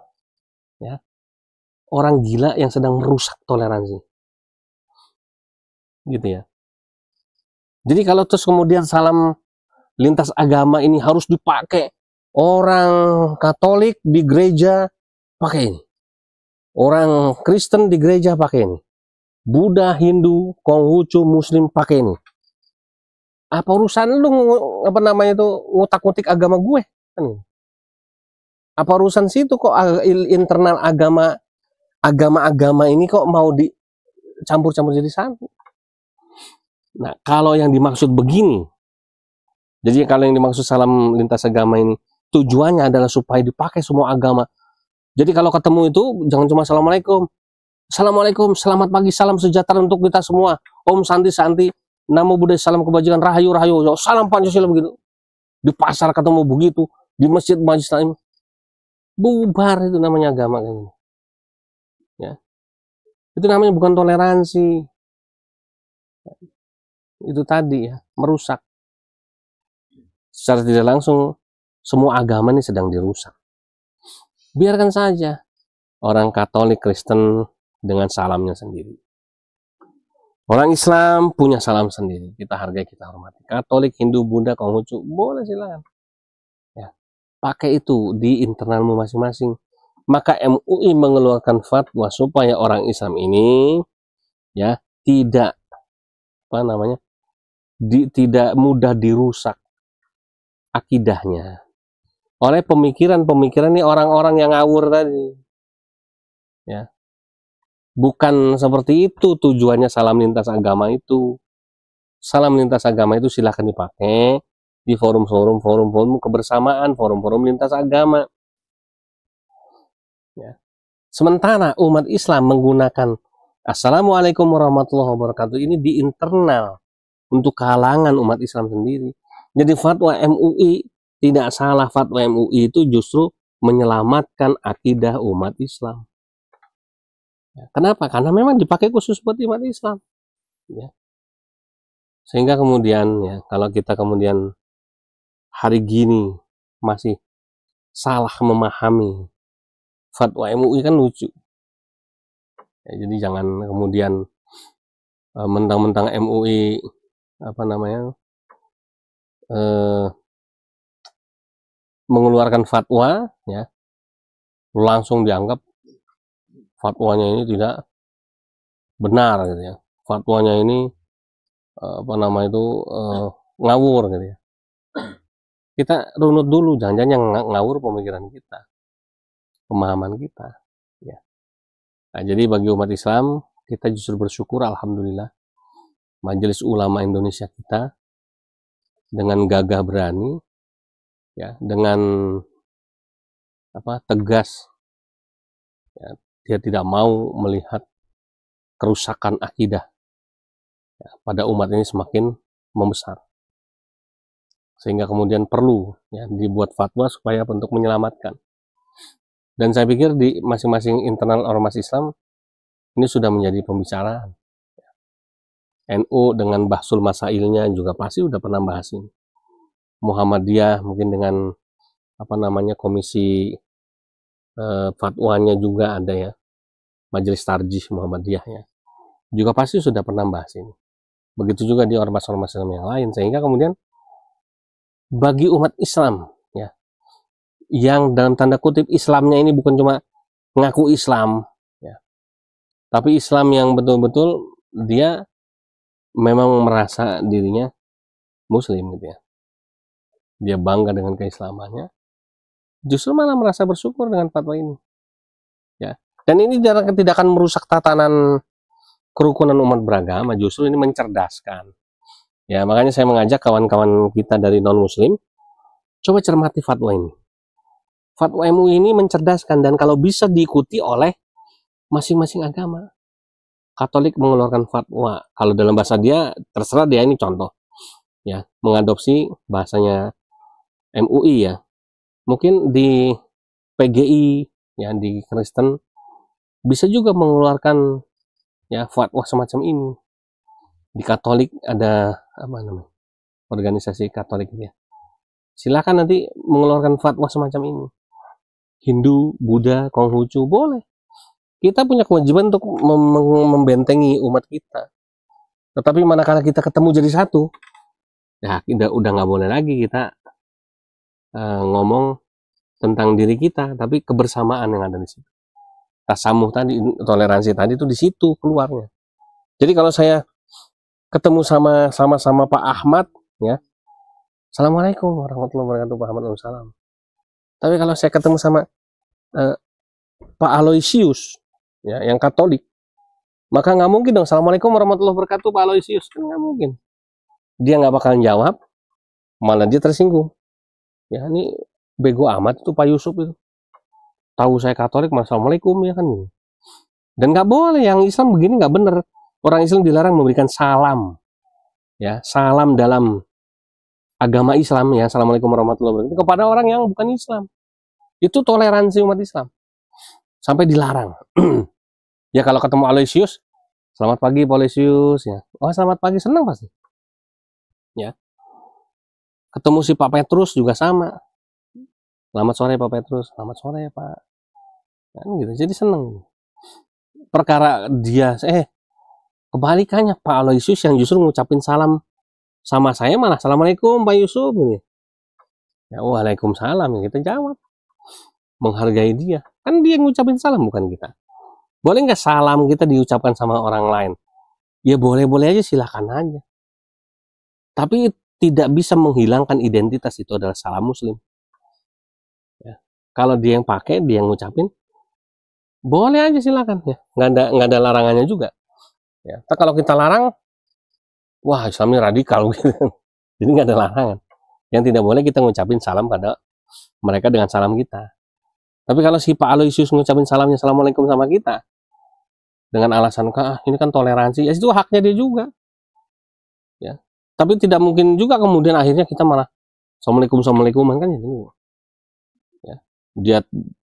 ya, orang gila yang sedang merusak toleransi. Gitu ya. Jadi kalau terus kemudian salam lintas agama ini harus dipakai, orang Katolik di gereja pakai ini, orang Kristen di gereja pakai ini, Buddha, Hindu, Konghucu, Muslim pakai ini. Apa urusan lu ngutak-ngutik agama gue? Kan? Apa urusan situ kok internal agama ini kok mau dicampur-campur jadi satu? Nah, kalau yang dimaksud begini, jadi kalau yang dimaksud salam lintas agama ini tujuannya adalah supaya dipakai semua agama. Jadi kalau ketemu itu jangan cuma assalamualaikum, assalamualaikum, selamat pagi, salam sejahtera untuk kita semua, Om Santi Santi, namo buddhaya, salam kebajikan, rahayu rahayu, salam Pancasila, begitu. Di pasar ketemu begitu, di masjid majelis taklim, bubar, itu namanya agama kayak gini. Ya. Itu namanya bukan toleransi. Itu tadi ya, merusak. Secara tidak langsung semua agama ini sedang dirusak. Biarkan saja orang Katolik, Kristen dengan salamnya sendiri. Orang Islam punya salam sendiri, kita hargai, kita hormati. Katolik, Hindu, Buddha, Konghucu, boleh silakan. Ya, pakai itu di internalmu masing-masing. Maka MUI mengeluarkan fatwa supaya orang Islam ini ya tidak tidak mudah dirusak akidahnya oleh pemikiran ini orang-orang yang ngawur tadi. Ya. Bukan seperti itu tujuannya salam lintas agama itu. Salam lintas agama itu silahkan dipakai di forum kebersamaan, forum lintas agama. Ya. Sementara umat Islam menggunakan assalamualaikum warahmatullahi wabarakatuh ini di internal untuk kalangan umat Islam sendiri. Jadi fatwa MUI tidak salah, fatwa MUI itu justru menyelamatkan akidah umat Islam. Ya, kenapa? Karena memang dipakai khusus buat umat Islam. Ya. Sehingga kemudian ya, kalau kita kemudian hari gini masih salah memahami fatwa MUI kan lucu. Ya, jadi jangan kemudian mentang-mentang MUI mengeluarkan fatwa ya langsung dianggap fatwanya ini tidak benar gitu ya, fatwanya ini ngawur gitu ya. Kita runut dulu, jangan-jangan yang ngawur pemikiran kita, pemahaman kita ya. Nah, jadi bagi umat Islam kita justru bersyukur, alhamdulillah, Majelis Ulama Indonesia kita dengan gagah berani ya, dengan tegas ya, dia tidak mau melihat kerusakan akidah ya, pada umat ini semakin membesar, sehingga kemudian perlu ya dibuat fatwa supaya untuk menyelamatkan. Dan saya pikir di masing-masing internal ormas Islam ini sudah menjadi pembicaraan. NU dengan bahsul masailnya juga pasti udah pernah bahas ini. Muhammadiyah mungkin dengan komisi fatwanya juga ada ya, Majelis Tarjih Muhammadiyah ya, juga pasti sudah pernah bahas ini. Begitu juga di ormas-ormas Islam yang lain, sehingga kemudian bagi umat Islam ya, yang dalam tanda kutip Islamnya ini bukan cuma ngaku Islam ya, tapi Islam yang betul-betul dia memang merasa dirinya Muslim gitu ya, dia bangga dengan keislamannya, justru malah merasa bersyukur dengan fatwa ini ya. Dan ini tidak akan merusak tatanan kerukunan umat beragama, justru ini mencerdaskan ya. Makanya saya mengajak kawan-kawan kita dari non muslim, coba cermati fatwa ini. Fatwa MUI ini mencerdaskan, dan kalau bisa diikuti oleh masing-masing agama. Katolik mengeluarkan fatwa, kalau dalam bahasa dia terserah dia, ini contoh ya, mengadopsi bahasanya MUI ya. Mungkin di PGI ya, di Kristen bisa juga mengeluarkan ya fatwa semacam ini. Di Katolik ada apa namanya, organisasi Katolik ya, silakan nanti mengeluarkan fatwa semacam ini. Hindu, Buddha, Konghucu boleh. Kita punya kewajiban untuk membentengi umat kita. Tetapi manakala kita ketemu jadi satu, ya udah nggak boleh lagi kita ngomong tentang diri kita, tapi kebersamaan yang ada di situ. Tasamuh tadi, toleransi tadi itu di situ keluarnya. Jadi kalau saya ketemu sama Pak Ahmad ya, Assalamualaikum warahmatullahi wabarakatuh, Pak Ahmad, waalaikumsalam. Tapi kalau saya ketemu sama Pak Aloysius ya, yang Katolik, maka nggak mungkin dong Assalamualaikum warahmatullahi wabarakatuh Pak Aloysius, kan nggak mungkin. Dia nggak bakalan jawab, malah dia tersinggung ya. Ini bego amat itu Pak Yusuf itu, tahu saya Katolik Assalamualaikum ya kan gitu. Dan nggak boleh, yang Islam begini nggak bener. Orang Islam dilarang memberikan salam ya, salam dalam agama Islam ya, Assalamualaikum warahmatullahi wabarakatuh, kepada orang yang bukan Islam. Itu toleransi umat Islam sampai dilarang. Ya kalau ketemu Aloysius, selamat pagi Pak Aloysius ya, oh selamat pagi, senang pasti ya. Ketemu si Pak Petrus juga sama, selamat sore Pak Petrus, selamat sore Pak kan gitu. Jadi senang. Perkara dia kebalikannya, Pak Aloysius yang justru ngucapin salam sama saya malah Assalamualaikum Pak Yusuf gitu. Ya waalaikumsalam, ya kita jawab, menghargai dia, kan dia yang ngucapin salam bukan kita. Boleh nggak salam kita diucapkan sama orang lain? Ya boleh-boleh aja, silakan aja, tapi tidak bisa menghilangkan identitas itu adalah salam muslim ya. Kalau dia yang pakai, dia yang ngucapin, boleh aja silakan ya, nggak ada larangannya juga ya. Tapi kalau kita larang, wah Islamnya radikal gitu. Jadi nggak ada larangan. Yang tidak boleh kita ngucapin salam pada mereka dengan salam kita. Tapi kalau si Pak Aloysius ngucapin salamnya Assalamualaikum sama kita dengan alasan ini kan toleransi, ya itu haknya dia juga ya. Tapi tidak mungkin juga kemudian akhirnya kita malah Assalamualaikum kan gitu ya. Dia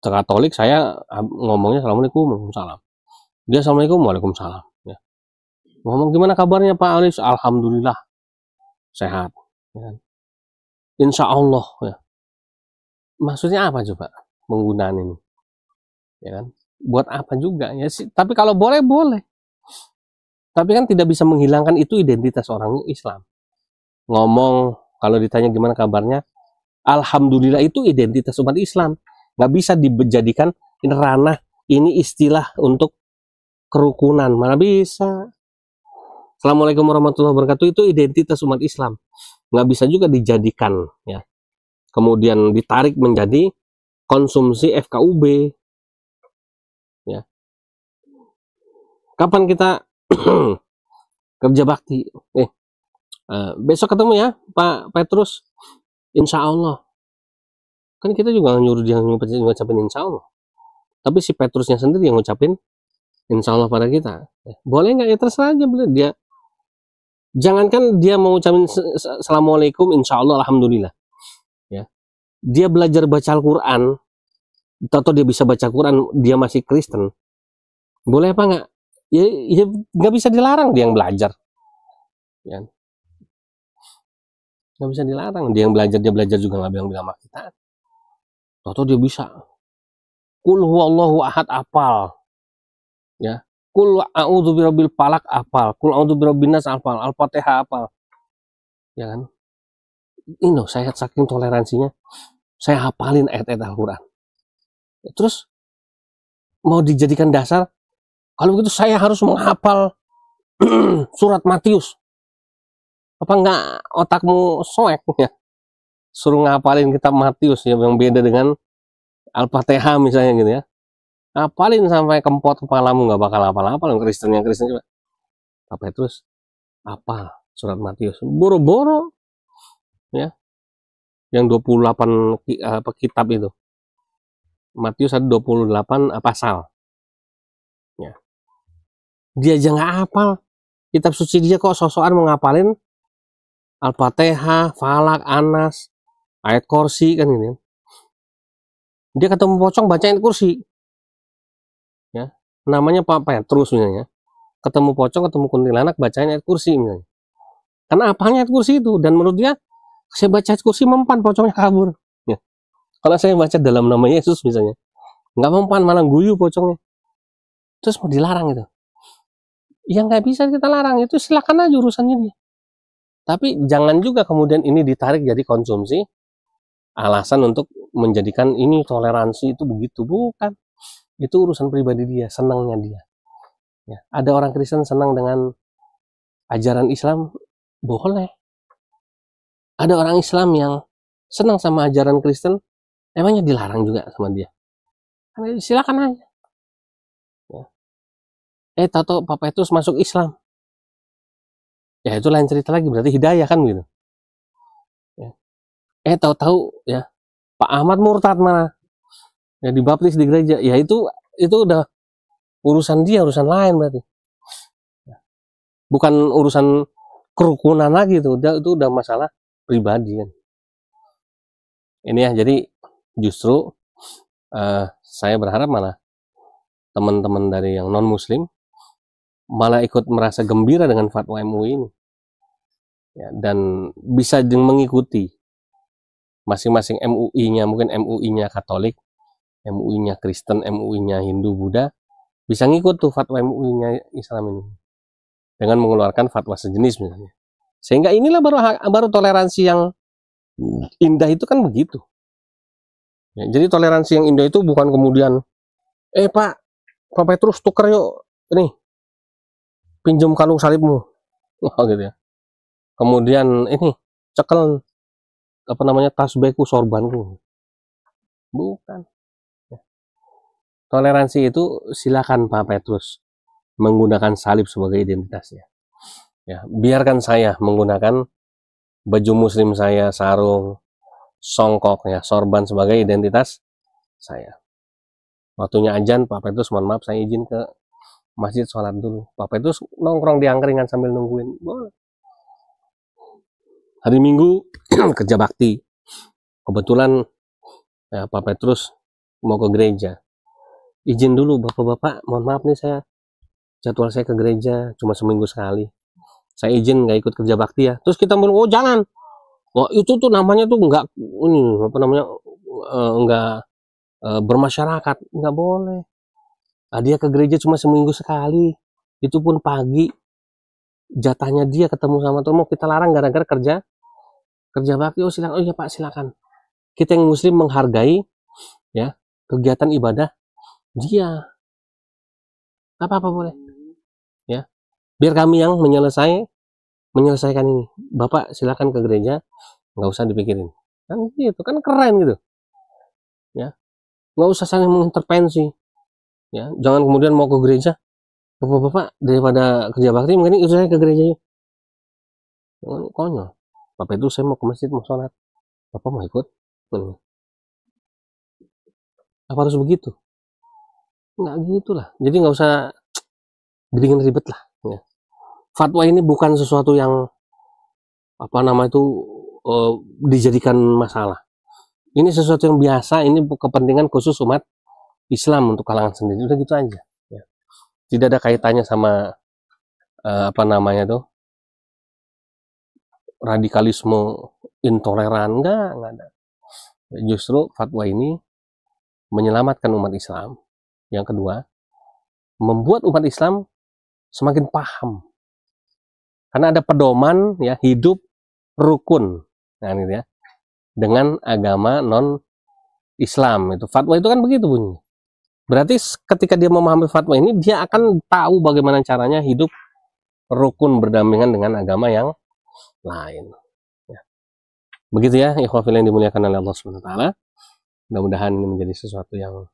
Katolik, saya ngomongnya Assalamualaikum waalaikumsalam, dia Assalamualaikum waalaikumsalam ya. Ngomong gimana kabarnya Pak Aloysius, alhamdulillah sehat ya. Insya Allah ya. Maksudnya apa coba penggunaan ini ya kan, buat apa juga ya sih. Tapi kalau boleh, tapi kan tidak bisa menghilangkan itu identitas orang Islam. Ngomong kalau ditanya gimana kabarnya, alhamdulillah, itu identitas umat Islam. Nggak bisa dijadikan ini ranah, ini istilah untuk kerukunan, mana bisa. Assalamualaikum warahmatullahi wabarakatuh itu identitas umat Islam, nggak bisa juga dijadikan ya, kemudian ditarik menjadi konsumsi FKUB ya. Kapan kita kerja bakti? Besok ketemu ya Pak Petrus, insya Allah. Kan kita juga nyuruh dia ngucapin insya Allah, tapi si Petrusnya sendiri yang ngucapin insya Allah pada kita ya. Boleh nggak? Ya terserah aja boleh. Dia jangankan dia mau ngucapin Assalamualaikum insya Allah alhamdulillah ya, dia belajar baca Al-Quran atau dia bisa baca Quran, dia masih Kristen, boleh apa nggak? Ya nggak bisa dilarang dia yang belajar ya, nggak bisa dilarang dia yang belajar. Dia belajar juga nggak bilang-bilang sama kita, atau dia bisa kul huwallahu ahad apal ya, Kul a'udzu birabbil falaq apal, kul a'udzu birabbin nas apal, Al-Fatihah apal. Ya kan? Ini loh, saya saking toleransinya, saya hafalin ayat-ayat Al-Qur'an. Terus mau dijadikan dasar, kalau begitu saya harus menghafal surat Matius. Apa enggak otakmu soek ya? Suruh ngapalin kitab Matius ya, yang beda dengan Al-Fatihah misalnya gitu ya. Hafalin sampai kempot kepalamu, nggak bakal hafal-hafal. Yang Kristen juga. Apa terus apa surat Matius? Boro-boro ya. Yang 28 kitab itu. Matius ada 28 pasal. Ya. Dia aja nggak hafal kitab suci, dia kok sosokan mau ngapalin Al-Fatihah, Falak, Anas, ayat kursi kan ini. Dia ketemu pocong bacain kursi. Ya. Namanya Pak Petrus misalnya. Ketemu pocong, ketemu kuntilanak bacain ayat kursi misalnya. Karena apanya ayat kursi itu, dan menurut dia saya baca ayat kursi mempan, pocongnya kabur. Ya. Kalau saya baca dalam nama Yesus misalnya, nggak mempan, malah guyu pocongnya. Terus mau dilarang itu? Ya nggak bisa kita larang, itu silakan aja urusannya dia. Tapi jangan juga kemudian ini ditarik jadi konsumsi, alasan untuk menjadikan ini toleransi itu begitu. Bukan. Itu urusan pribadi dia, senangnya dia. Ya. Ada orang Kristen senang dengan ajaran Islam, boleh. Ada orang Islam yang senang sama ajaran Kristen, emangnya dilarang juga sama dia? Silakan aja. Ya. Tahu Pak Petrus masuk Islam. Ya itu lain cerita lagi, berarti hidayah kan gitu. Ya. Tahu-tahu ya Pak Ahmad murtad mana? Ya dibaptis di gereja. Ya itu udah urusan dia, urusan lain berarti. Ya. Bukan urusan kerukunan lagi itu udah masalah pribadi kan. Ini ya, jadi justru saya berharap malah teman-teman dari yang non muslim malah ikut merasa gembira dengan fatwa MUI ini ya, dan bisa mengikuti masing-masing MUI-nya, mungkin MUI-nya Katolik, MUI-nya Kristen, MUI-nya Hindu, Buddha, bisa ngikut tuh fatwa MUI-nya Islam ini dengan mengeluarkan fatwa sejenis misalnya. Sehingga inilah baru toleransi yang indah itu kan begitu. Ya, jadi toleransi yang indah itu bukan kemudian Pak Petrus tuker yuk ini pinjam kalung salibmu, gitu ya. Kemudian ini cekel apa namanya tasbihku sorbanku. Bukan. Ya. Toleransi itu silakan Pak Petrus menggunakan salib sebagai identitasnya. Ya, biarkan saya menggunakan baju muslim saya, sarung, songkok ya, sorban sebagai identitas saya. Waktunya azan, Pak Petrus mohon maaf saya izin ke masjid sholat dulu. Pak Petrus nongkrong di angkringan sambil nungguin. Boleh. Hari Minggu kerja bakti. Kebetulan ya, Pak Petrus mau ke gereja. Izin dulu bapak-bapak, mohon maaf nih saya jadwal saya ke gereja cuma seminggu sekali. Saya izin nggak ikut kerja bakti ya. Terus kita bilang, oh jangan. Wah itu tuh namanya tuh nggak ini apa namanya nggak bermasyarakat, nggak boleh. Nah, dia ke gereja cuma seminggu sekali, itu pun pagi. Jatahnya dia ketemu sama Tuhan, mau kita larang gara-gara kerja bakti? Oh silakan, oh iya Pak silakan. Kita yang muslim menghargai ya kegiatan ibadah dia, apa boleh ya. Biar kami yang menyelesaikan ini. Bapak silakan ke gereja, nggak usah dipikirin. Kan gitu, kan keren gitu. Ya, nggak usah saling mengintervensi. Ya, jangan kemudian mau ke gereja, bapak daripada kerja bakti, mungkin ikut saya ke gereja yuk. Konyol. Bapak itu saya mau ke masjid mau sholat, bapak mau ikut? Apa harus begitu? Nggak gitulah. Jadi nggak usah dibikin ribet lah. Ya. Fatwa ini bukan sesuatu yang apa nama itu dijadikan masalah. Ini sesuatu yang biasa. Ini kepentingan khusus umat Islam untuk kalangan sendiri. Udah gitu aja. Ya. Tidak ada kaitannya sama apa namanya tuh radikalisme intoleran, enggak ada. Justru fatwa ini menyelamatkan umat Islam. Yang kedua, membuat umat Islam semakin paham. Karena ada pedoman ya hidup rukun. Nah, gitu ya. Dengan agama non Islam itu. Fatwa itu kan begitu bunyi. Berarti ketika dia memahami fatwa ini, dia akan tahu bagaimana caranya hidup rukun berdampingan dengan agama yang lain. Ya. Begitu ya, ikhwafil yang dimuliakan oleh Allah SWT. Mudah-mudahan ini menjadi sesuatu yang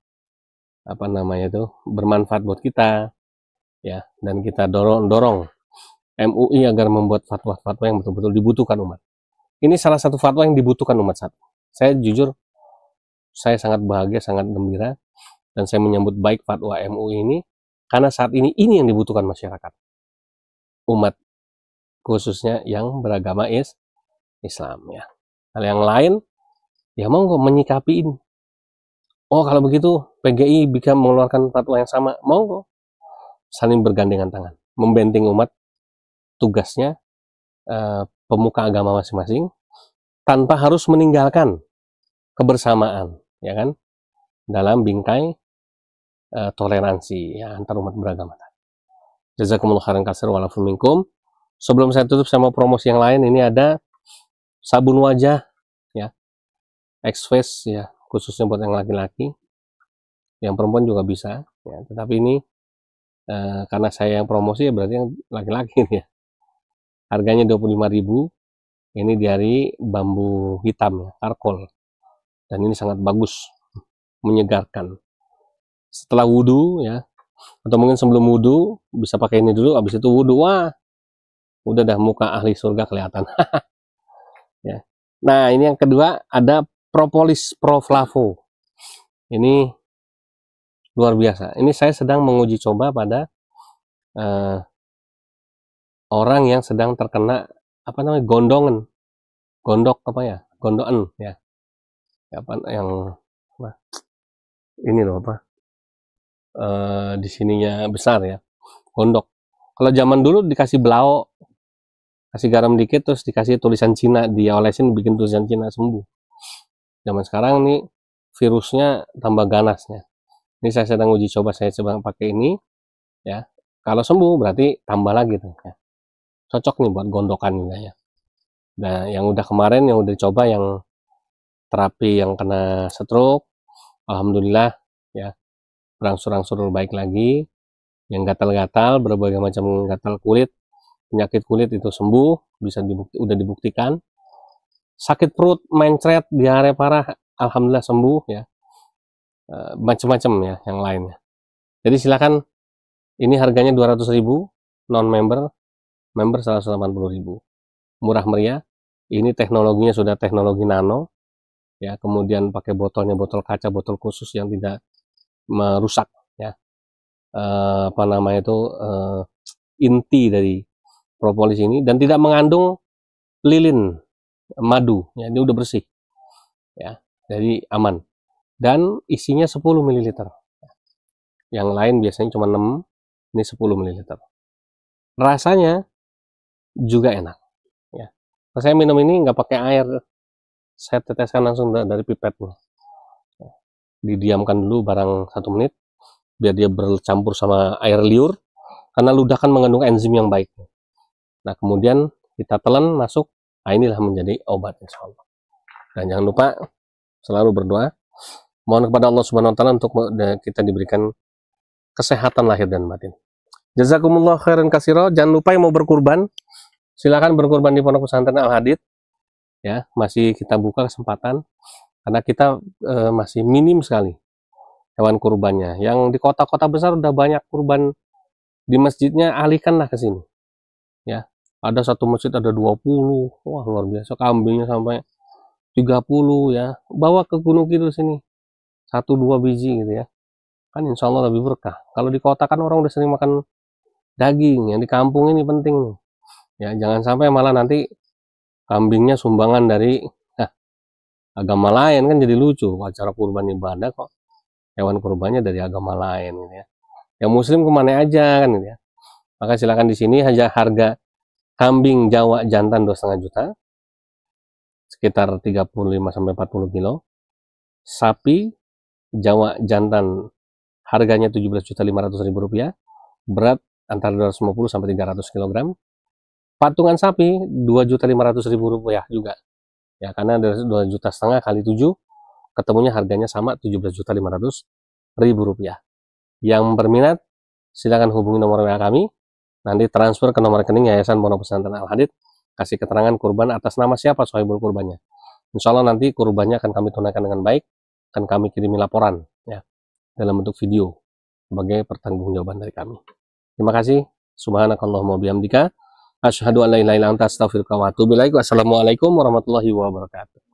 bermanfaat buat kita, ya. Dan kita dorong MUI agar membuat fatwa-fatwa yang betul-betul dibutuhkan umat. Ini salah satu fatwa yang dibutuhkan umat saat. Saya jujur, saya sangat bahagia, sangat gembira, dan saya menyambut baik fatwa MUI ini karena saat ini yang dibutuhkan masyarakat, umat khususnya yang beragama Islam ya. Hal yang lain ya monggo menyikapi ini. Oh kalau begitu PGI bisa mengeluarkan fatwa yang sama, monggo saling bergandengan tangan, membenting umat tugasnya pemuka agama masing-masing tanpa harus meninggalkan kebersamaan, ya kan, dalam bingkai toleransi ya antar umat beragama. Jazakumullah khairan katsir wa lafu minkum. Sebelum saya tutup, saya mau promosi yang lain. Ini ada sabun wajah ya, X-Face ya, khususnya buat yang laki-laki. Yang perempuan juga bisa ya, tetapi ini karena saya yang promosi ya berarti yang laki-laki ya. Harganya 25.000. Ini dari bambu hitam ya, charcoal. Dan ini sangat bagus, menyegarkan. Setelah wudhu ya, atau mungkin sebelum wudhu bisa pakai ini dulu, habis itu wudhu, wah udah dah muka ahli surga kelihatan. Ya. Nah ini yang kedua ada propolis Pro Flavo. Ini luar biasa. Ini saya sedang menguji coba pada orang yang sedang terkena gondok gondokan ya. Ini loh di sininya besar ya, gondok. Kalau zaman dulu dikasih belau, kasih garam dikit terus dikasih tulisan Cina, diolesin bikin tulisan Cina sembuh. Zaman sekarang nih virusnya tambah ganasnya. Ini saya sedang uji coba, saya coba pakai ini ya. Kalau sembuh berarti tambah lagi tuh ya. Cocok nih buat gondokan ya. Nah yang udah kemarin yang udah coba yang terapi yang kena stroke, alhamdulillah ya, berangsur-angsur baik lagi. Yang gatal-gatal, berbagai macam gatal kulit, penyakit kulit itu sembuh, udah dibuktikan. Sakit perut, mencret, diare parah, alhamdulillah sembuh ya. Macam-macam ya yang lainnya. Jadi silakan, ini harganya 200.000, non-member, member 180.000. Murah meriah. Ini teknologinya sudah teknologi nano ya, kemudian pakai botolnya botol kaca, botol khusus yang tidak merusak ya. Inti dari propolis ini, dan tidak mengandung lilin, madu ya, ini udah bersih ya, jadi aman, dan isinya 10 ml. Yang lain biasanya cuma 6, ini 10 ml. Rasanya juga enak ya. Saya minum ini nggak pakai air, saya teteskan langsung dari pipetnya. Didiamkan dulu barang 1 menit biar dia bercampur sama air liur, karena ludah kan mengandung enzim yang baik. Nah kemudian kita telan masuk, nah inilah menjadi obat insyaallah. Dan jangan lupa selalu berdoa, mohon kepada Allah Subhanahu wa taala untuk kita diberikan kesehatan lahir dan batin. Jazakumullah khairan katsira. Jangan lupa yang mau berkurban, silakan berkurban di Pondok Pesantren Al Hadid ya, masih kita buka kesempatan karena kita masih minim sekali hewan kurbannya. Yang di kota-kota besar udah banyak kurban di masjidnya, alihkanlah ke sini ya. Ada satu masjid ada 20, wah luar biasa, kambingnya sampai 30 ya. Bawa ke Gunung Kidul sini 1-2 biji gitu ya, kan insya Allah lebih berkah. Kalau di kota kan orang udah sering makan daging, yang di kampung ini penting nih ya, jangan sampai malah nanti kambingnya sumbangan dari agama lain, kan jadi lucu acara kurban ibadah kok hewan kurbannya dari agama lain gitu ya. Yang muslim kemana aja kan gitu ya. Maka silakan di sini harga kambing Jawa jantan 2,5 juta, sekitar 35-40 kilo. Sapi Jawa jantan harganya Rp17.500.000, berat antara 250 sampai 300 kg. Patungan sapi Rp2.500.000 juga. Ya, karena dari 2,5 juta kali 7, ketemunya harganya sama Rp17.500.000. Yang berminat, silakan hubungi nomor WA kami, nanti transfer ke nomor rekening Yayasan Pondok Pesantren Al-Hadid, kasih keterangan kurban atas nama siapa sohibul kurbannya. Insya Allah nanti kurbannya akan kami tunaikan dengan baik, akan kami kirimi laporan ya dalam bentuk video sebagai pertanggungjawaban dari kami. Terima kasih. Subhanakallahumma bihamdika asyhadu an la ilaha illa anta astaghfiruka wa atubu ilaik. Wassalamualaikum warahmatullahi wabarakatuh.